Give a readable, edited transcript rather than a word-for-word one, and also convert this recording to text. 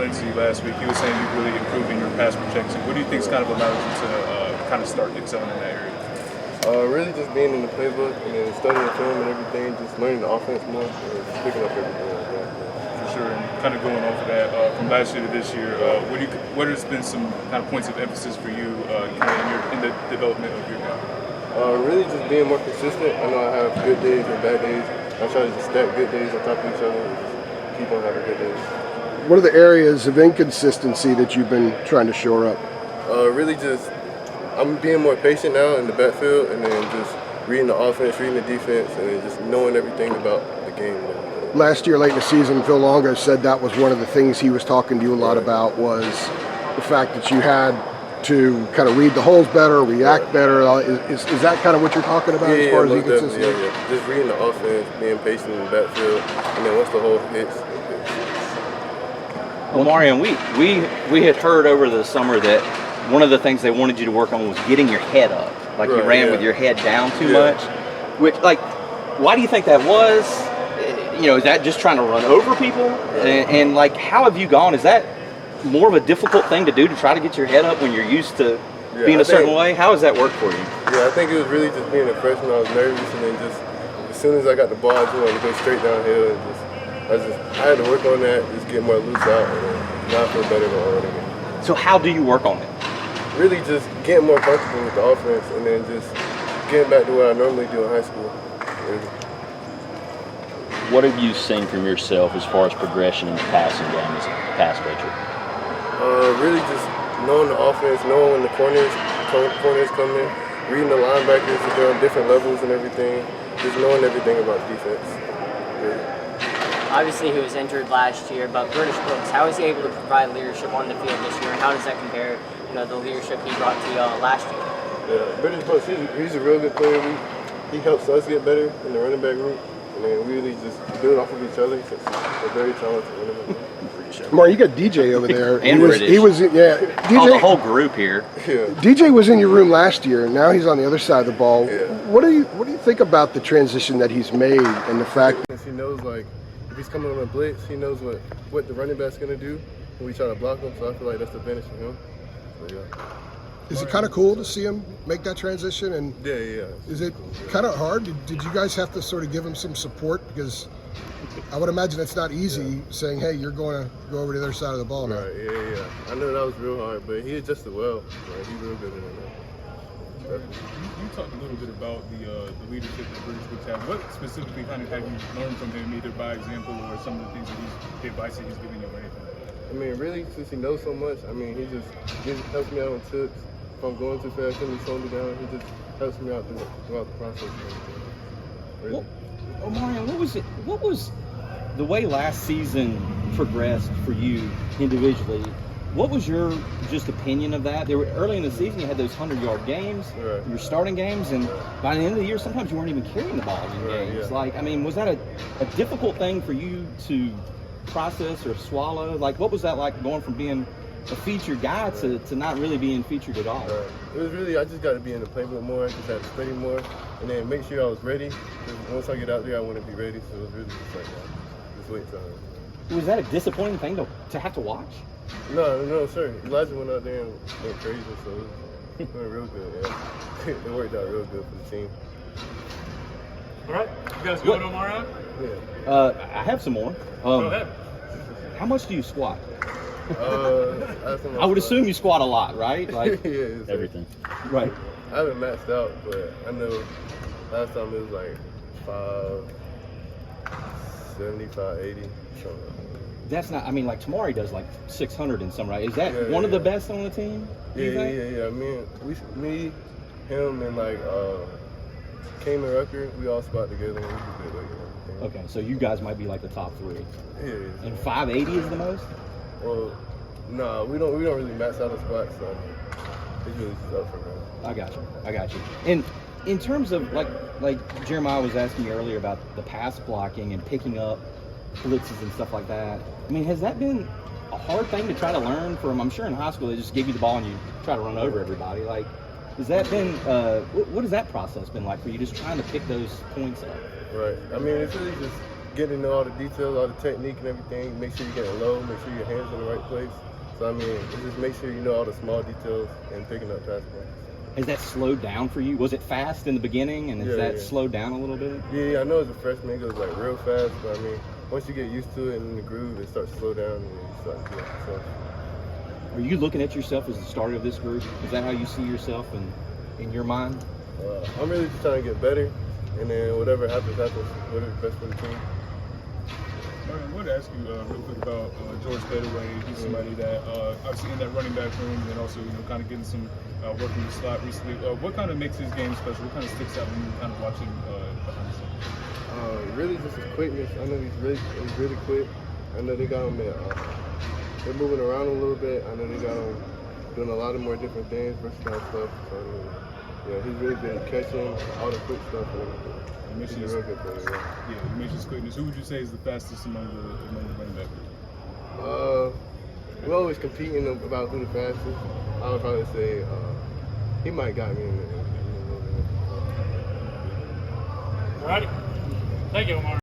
Lindsay last week. He was saying you really improved in your pass protection. What do you think's kind of allowed you to kind of start excelling in that area? Really just being in the playbook and then studying the film and everything, just learning the offense more and just picking up everything like that. For sure, and kind of going off of that, from last year to this year, what has been some kind of points of emphasis for you in the development of your game? Really just being more consistent. I know I have good days and bad days. I try to just stack good days on top of each other and just keep on having good days. What are the areas of inconsistency that you've been trying to shore up? Really just, I'm being more patient now in the backfield and then just reading the offense, reading the defense, and then just knowing everything about the game. Last year, late in the season, Phil Longo said that was one of the things he was talking to you a lot about, was the fact that you had to kind of read the holes better, react better. Is that kind of what you're talking about as far as inconsistency? Yeah. Just reading the offense, being patient in the backfield, and then once the hole hits, Omarion, we had heard over the summer that one of the things they wanted you to work on was getting your head up. Like you ran with your head down too much. Which, like, why do you think that was? You know, is that just trying to run over people? And like, how have you gone? Is that more of a difficult thing to do, to try to get your head up when you're used to being a certain way? How has that worked for you? Yeah, I think it was really just being a freshman. I was nervous, and then just as soon as I got the ball, I just wanted to go straight downhill, and I had to work on that, just get more loose out, and now I feel better than already. So how do you work on it? Really just getting more comfortable with the offense, and then just getting back to what I normally do in high school. Really. What have you seen from yourself as far as progression in the passing game as a pass catcher? Really just knowing the offense, knowing when the corners come in, reading the linebackers if they're on different levels and everything, just knowing everything about defense. Really. Obviously, he was injured last year, but British Brooks, how is he able to provide leadership on the field this year, and how does that compare, the leadership he brought to you last year? Yeah, British Brooks, he's a real good player. He helps us get better in the running back group, and then we really just build off of each other. He's a very talented running back. Mark, you got DJ over there. And he was DJ, the whole group here. Yeah. DJ was in your room last year, and now he's on the other side of the ball. Yeah. What do you think about the transition that he's made and the fact that he knows, like, if he's coming on a blitz, he knows what the running back's gonna do, and we try to block him. So I feel like that's the advantage for him. So, yeah. is it kind of cool to see him make that transition? And Yeah. is it kind of hard? Did you guys have to sort of give him some support? Because I would imagine it's not easy saying, hey, you're going to go over to the other side of the ball now. Right, yeah. I know that was real hard, but he adjusted well. Like, he's real good in it. You talked a little bit about the leadership that British Brooks has. What specifically kind of have you learned from him, either by example or some of the things the advice that he's giving you or anything? I mean, really, since he knows so much, I mean, he just helps me out on tips. If I'm going too fast, he slow me down. He just helps me out throughout the process. Really. Omarion, what was the way last season progressed for you individually? What was your just opinion of that? There were early in the season, you had those 100-yard games, your starting games, and by the end of the year, sometimes you weren't even carrying the ball in games. Yeah. Like, I mean, was that a difficult thing for you to process or swallow? Like, what was that like, going from being a featured guy to not really being featured at all? It was really, I just got to be in the playbook more. I just had to study more, and then make sure I was ready. Because once I get out there, I want to be ready. So it was really just like just wait time. Was that a disappointing thing to have to watch? No, sir. Elijah went out there and went crazy, so it went real good. Yeah. It worked out real good for the team. All right, you guys going on Omarion? Yeah. I have some more. Go ahead. How much do you squat? I would assume you squat a lot, right? Like yeah, Everything. Right. I haven't maxed out, but I know last time it was like 570, 580, something. That's not. I mean, like Tamari does like 600 and some, right? Is that one of the best on the team? Yeah. Me, him, and like Kane and Rucker, we all squat together and we do good. Like, okay, so you guys might be like the top three. Yeah. And 580 is the most. Well, no, we don't really max out the squats, so it's really just up from there. I got you. And in terms of like Jeremiah was asking me earlier about the pass blocking and picking up blitzes and stuff like that. I mean, has that been a hard thing to try to learn from? I'm sure in high school they just give you the ball and you try to run over everybody. Like, has that been? What has that process been like for you? Just trying to pick those points up. Right. I mean, it's really just getting to know all the details, all the technique and everything. Make sure you're getting low, make sure your hands in the right place. So I mean, it just make sure you know all the small details and picking up pass plays. Has that slowed down for you? Was it fast in the beginning, and has that slowed down a little bit? Yeah, I know as a freshman it goes like real fast, but I mean, once you get used to it and in the groove, it starts to slow down and you start to do it. So, Are you looking at yourself as the starter of this group? Is that how you see yourself in your mind? I'm really just trying to get better, and then whatever happens, whatever's best for the team. I wanted to ask you real quick about George Bedaway. He's somebody that obviously in that running back room, and also kind of getting some work in the slot recently. What kind of makes his game special? What kind of sticks out when you kind of watch him behind the scenes? Really just his quickness. I know he's really quick. I know they got him they're moving around a little bit. I know they got him doing a lot of more different things, versatile stuff. So yeah, he's really good at catching all the quick stuff and everything. He's a real good player. Yeah, you mentioned his quickness. Who would you say is the fastest among the running back group? We're always competing about who the fastest. I would probably say he might got me in there. All righty. Thank you, Omar.